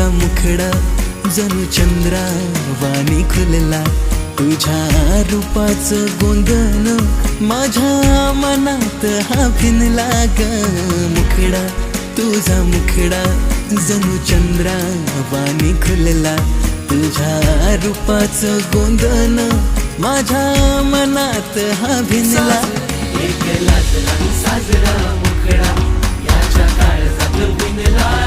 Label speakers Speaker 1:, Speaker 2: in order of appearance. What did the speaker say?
Speaker 1: तुझा मुखडा जणू चंद्रावाणी खुलला, तुझ्या रूपाचं गोंधन माझ्या मनात हा भिनला ग. मुखडा तुझा मुखडा जणू चंद्रावाणी खुलला, तुझ्या रूपाचं गोंधन माझ्या मनात हा भिनला.
Speaker 2: एक लाजला साजरा मुखडा याच्या काळजात भिनला